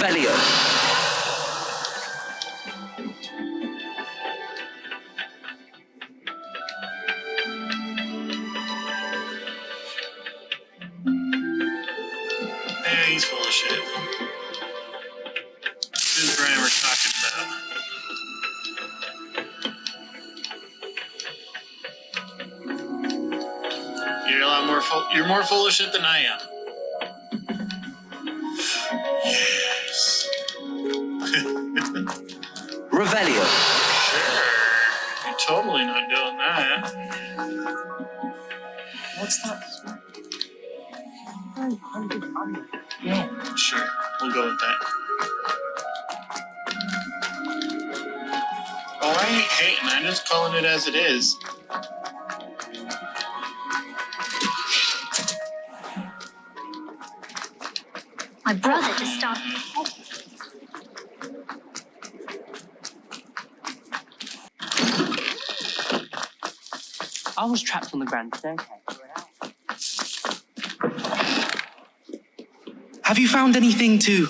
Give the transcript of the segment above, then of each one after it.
Revelio. Yeah, he's full of shit. Who's Brian we're talking about? You're a lot more you're more full of shit than I am. Yes. Revelio. Sure. You're totally not doing that. What's that? Yeah. Sure. We'll go with that. Oh, I ain't hating. I'm just calling it as it is. My brother just started. I was trapped on the grand staircase. Have you found anything to,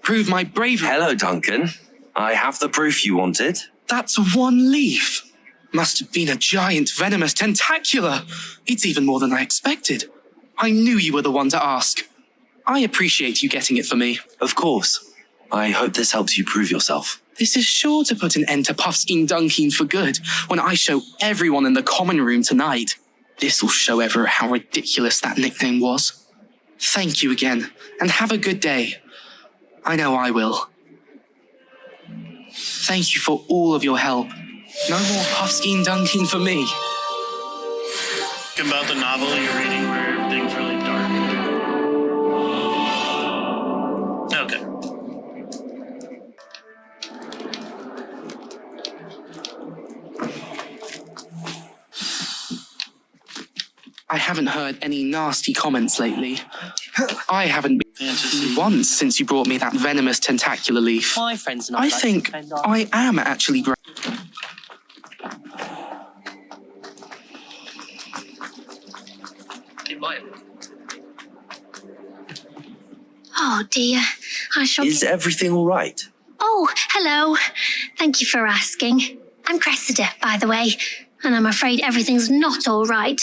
prove my bravery? Hello, Duncan. I have the proof you wanted. That's one leaf. Must have been a giant venomous tentacula. It's even more than I expected. I knew you were the one to ask. I appreciate you getting it for me. Of course. I hope this helps you prove yourself. This is sure to put an end to Puffskein Dunkin for good when I show everyone in the common room tonight. This'll show Everett how ridiculous that nickname was. Thank you again, and have a good day. I know I will. Thank you for all of your help. No more Puffskein Dunkin for me. About the novel you're reading where everything's really dark. Okay. I haven't heard any nasty comments lately. I haven't been Fantasy. once since you brought me that venomous tentacular leaf. My friends and I I like to think spend our- I am actually Oh dear, I shall. Is everything all right? Oh, hello. Thank you for asking. I'm Cressida, by the way, and I'm afraid everything's not all right.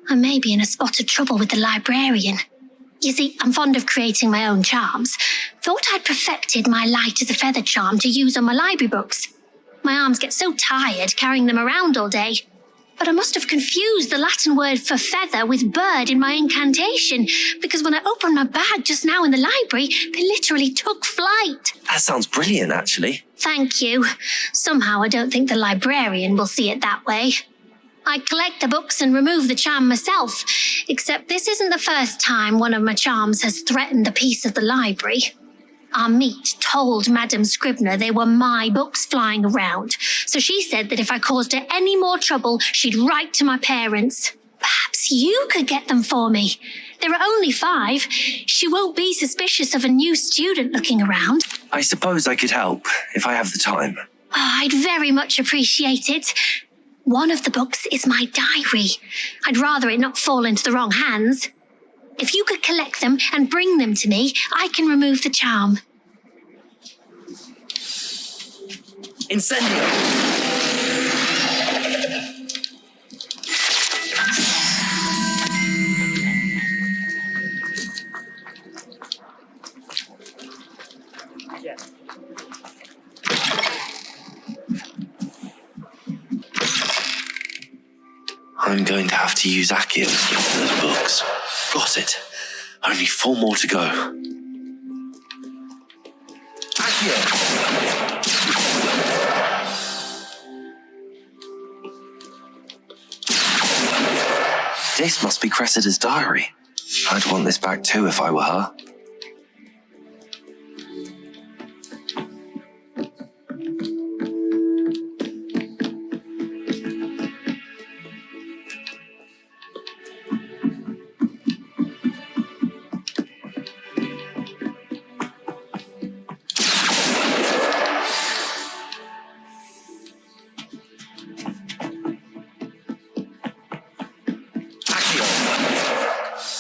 I may be in a spot of trouble with the librarian. You see, I'm fond of creating my own charms. Thought I'd perfected my light as a feather charm to use on my library books. My arms get so tired carrying them around all day. But I must have confused the Latin word for feather with bird in my incantation, because when I opened my bag just now in the library, they literally took flight. That sounds brilliant, actually. Thank you. Somehow I don't think the librarian will see it that way. I collect the books and remove the charm myself, except this isn't the first time one of my charms has threatened the peace of the library. Our meet told Madame Scribner they were my books flying around, so she said that if I caused her any more trouble, she'd write to my parents. Perhaps you could get them for me. There are only 5. She won't be suspicious of a new student looking around. I suppose I could help, if I have the time. Oh, I'd very much appreciate it. One of the books is my diary. I'd rather it not fall into the wrong hands. If you could collect them and bring them to me, I can remove the charm. Incendio! I'm going to have to use Accio to get to those books. Got it. Only 4 more to go. Accio! This must be Cressida's diary. I'd want this back too if I were her.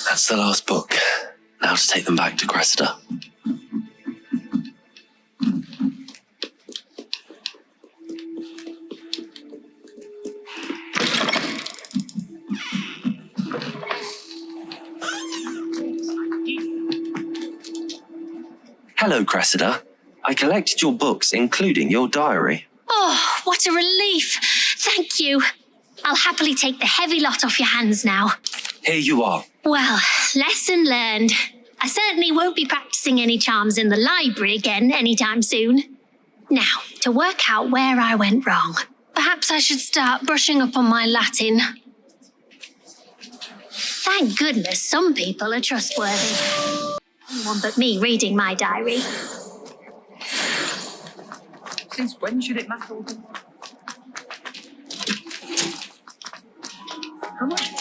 That's the last book. Now to take them back to Cressida. Hello, Cressida. I collected your books, including your diary. Oh, what a relief. Thank you. I'll happily take the heavy lot off your hands now. Here you are. Well, lesson learned. I certainly won't be practicing any charms in the library again anytime soon. Now, to work out where I went wrong. Perhaps I should start brushing up on my Latin. Thank goodness some people are trustworthy. Anyone but me reading my diary. Since when should it matter? How much?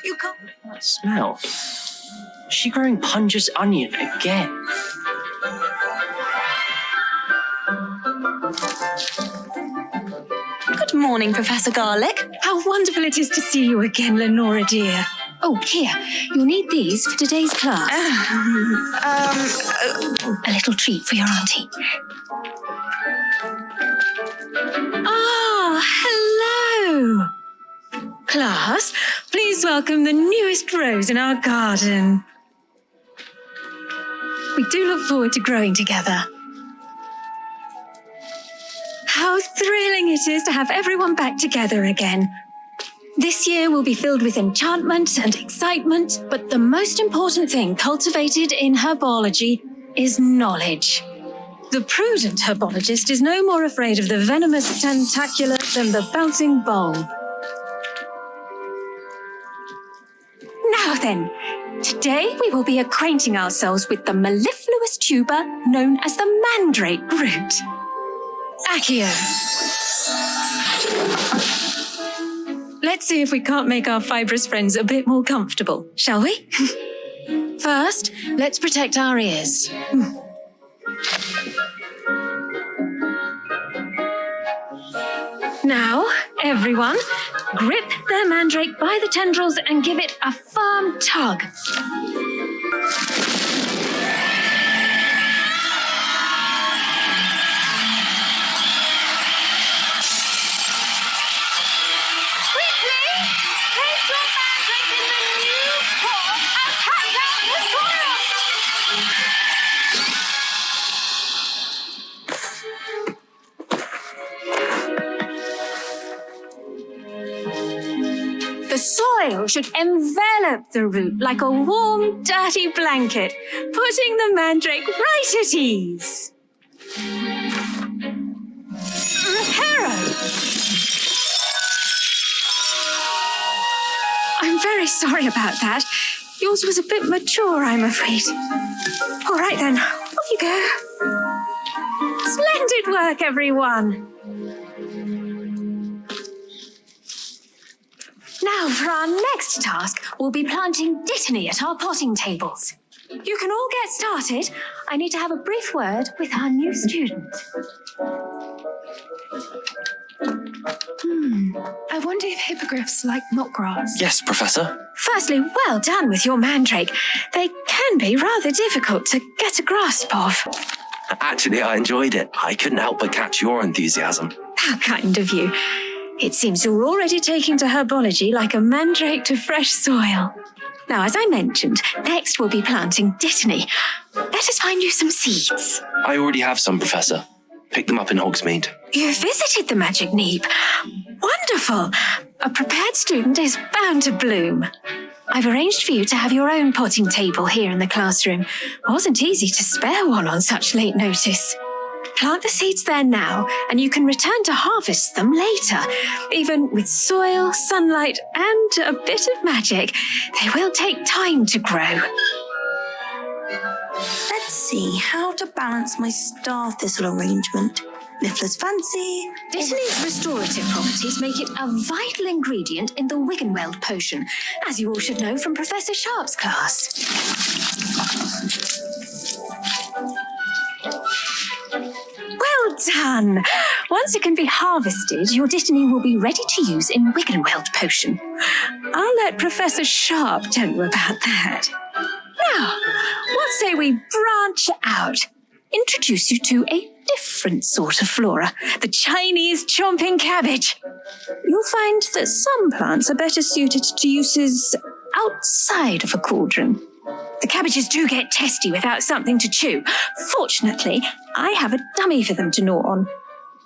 You can't. That smell. Is she growing Punja's onion again? Good morning, Professor Garlick. How wonderful it is to see you again, Lenora dear. Oh, here, you'll need these for today's class. A little treat for your auntie. Ah, hello. Class, please welcome the newest rose in our garden. We do look forward to growing together. How thrilling it is to have everyone back together again. This year will be filled with enchantment and excitement, but the most important thing cultivated in herbology is knowledge. The prudent herbologist is no more afraid of the venomous tentacula than the bouncing bulb. Now then, today we will be acquainting ourselves with the mellifluous tuber known as the mandrake root. Accio. Let's see if we can't make our fibrous friends a bit more comfortable, shall we? First, let's protect our ears. Now, everyone, grip their mandrake by the tendrils and give it a firm tug. The soil should envelop the root like a warm, dirty blanket, putting the mandrake right at ease. Hero! I'm very sorry about that. Yours was a bit mature, I'm afraid. All right then, off you go. Splendid work, everyone. Now, for our next task, we'll be planting dittany at our potting tables. You can all get started. I need to have a brief word with our new student. I wonder if hippogriffs like knotgrass. Yes, Professor. Firstly, well done with your mandrake. They can be rather difficult to get a grasp of. Actually, I enjoyed it. I couldn't help but catch your enthusiasm. How kind of you. It seems you're already taking to herbology like a mandrake to fresh soil. Now, as I mentioned, next we'll be planting dittany. Let us find you some seeds. I already have some, Professor. Picked them up in Hogsmeade. You visited the Magic Neep. Wonderful. A prepared student is bound to bloom. I've arranged for you to have your own potting table here in the classroom. Wasn't easy to spare one on such late notice. Plant the seeds there now, and you can return to harvest them later. Even with soil, sunlight, and a bit of magic, they will take time to grow. Let's see how to balance my star thistle arrangement. Niffler's fancy. Dittany's restorative properties make it a vital ingredient in the Wiggenweld potion, as you all should know from Professor Sharp's class. Well done! Once it can be harvested, your dittany will be ready to use in Wiggenweld potion. I'll let Professor Sharp tell you about that. Now, what say we branch out? Introduce you to a different sort of flora, the Chinese chomping cabbage. You'll find that some plants are better suited to uses outside of a cauldron. The cabbages do get testy without something to chew. Fortunately, I have a dummy for them to gnaw on.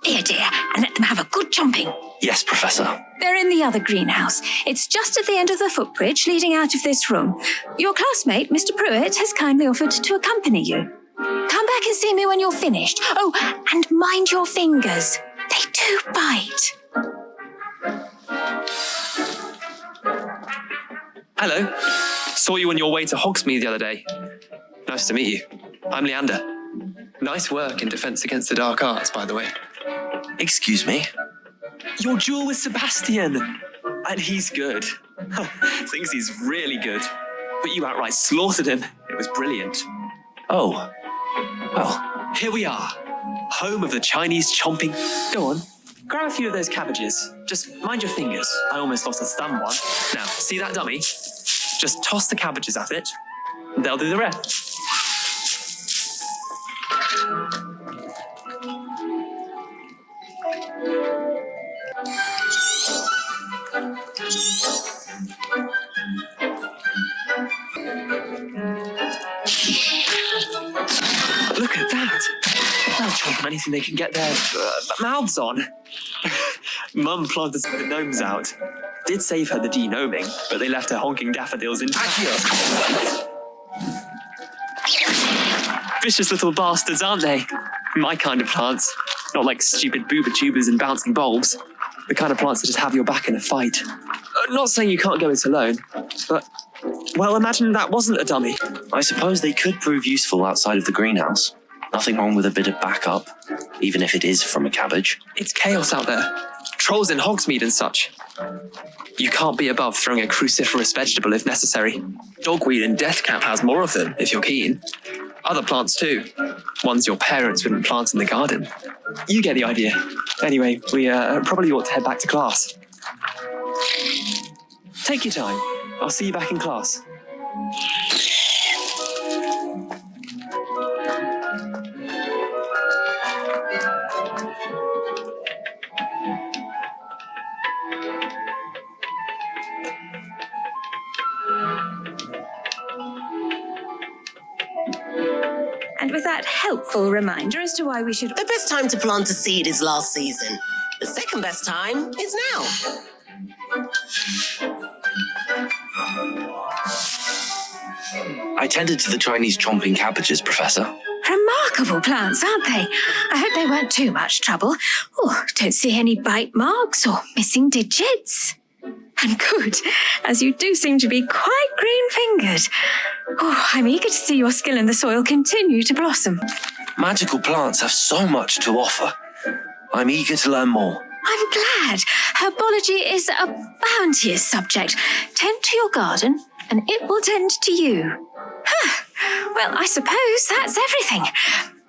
Here, dear, and let them have a good chomping. Yes, Professor. They're in the other greenhouse. It's just at the end of the footbridge leading out of this room. Your classmate, Mr. Pruitt, has kindly offered to accompany you. Come back and see me when you're finished. Oh, and mind your fingers. They do bite. Hello. Saw you on your way to Hogsmeade the other day. Nice to meet you. I'm Leander. Nice work in Defense Against the Dark Arts, by the way. Excuse me? Your duel with Sebastian. And he's good. Thinks he's really good. But you outright slaughtered him. It was brilliant. Oh. Well, here we are. Home of the Chinese chomping. Go on. Grab a few of those cabbages. Just mind your fingers. I almost lost a thumb once. Now, see that dummy? Just toss the cabbages at it. They'll do the rest. Look at that. They'll chomp on anything they can get their mouths on. Mum planted some of the gnomes out. Did save her the de-gnoming, but they left her honking daffodils intact. Vicious little bastards, aren't they? My kind of plants. Not like stupid booba tubers and bouncing bulbs. The kind of plants that just have your back in a fight. Not saying you can't go it alone, but, well, imagine that wasn't a dummy. I suppose they could prove useful outside of the greenhouse. Nothing wrong with a bit of backup, even if it is from a cabbage. It's chaos out there. Trolls in Hogsmeade and such. You can't be above throwing a cruciferous vegetable if necessary. Dogweed and deathcap has more of them, if you're keen. Other plants too. Ones your parents wouldn't plant in the garden. You get the idea. Anyway, we probably ought to head back to class. Take your time. I'll see you back in class. And with that helpful reminder as to why we should... The best time to plant a seed is last season. The second best time is now. I tended to the Chinese chomping cabbages, Professor. Remarkable plants, aren't they? I hope they weren't too much trouble. Oh, don't see any bite marks or missing digits. And good, as you do seem to be quite green-fingered. Oh, I'm eager to see your skill in the soil continue to blossom. Magical plants have so much to offer. I'm eager to learn more. I'm glad. Herbology is a bounteous subject. Tend to your garden, and it will tend to you. Well, I suppose that's everything.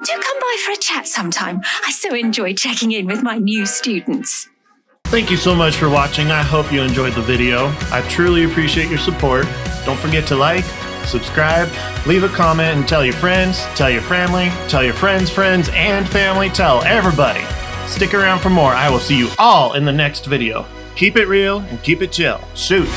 Do come by for a chat sometime. I so enjoy checking in with my new students. Thank you so much for watching. I hope you enjoyed the video. I truly appreciate your support. Don't forget to like, subscribe, leave a comment, and tell your friends, tell your family, tell your friends' friends, and family, tell everybody. Stick around for more. I will see you all in the next video. Keep it real and keep it chill. Shoots.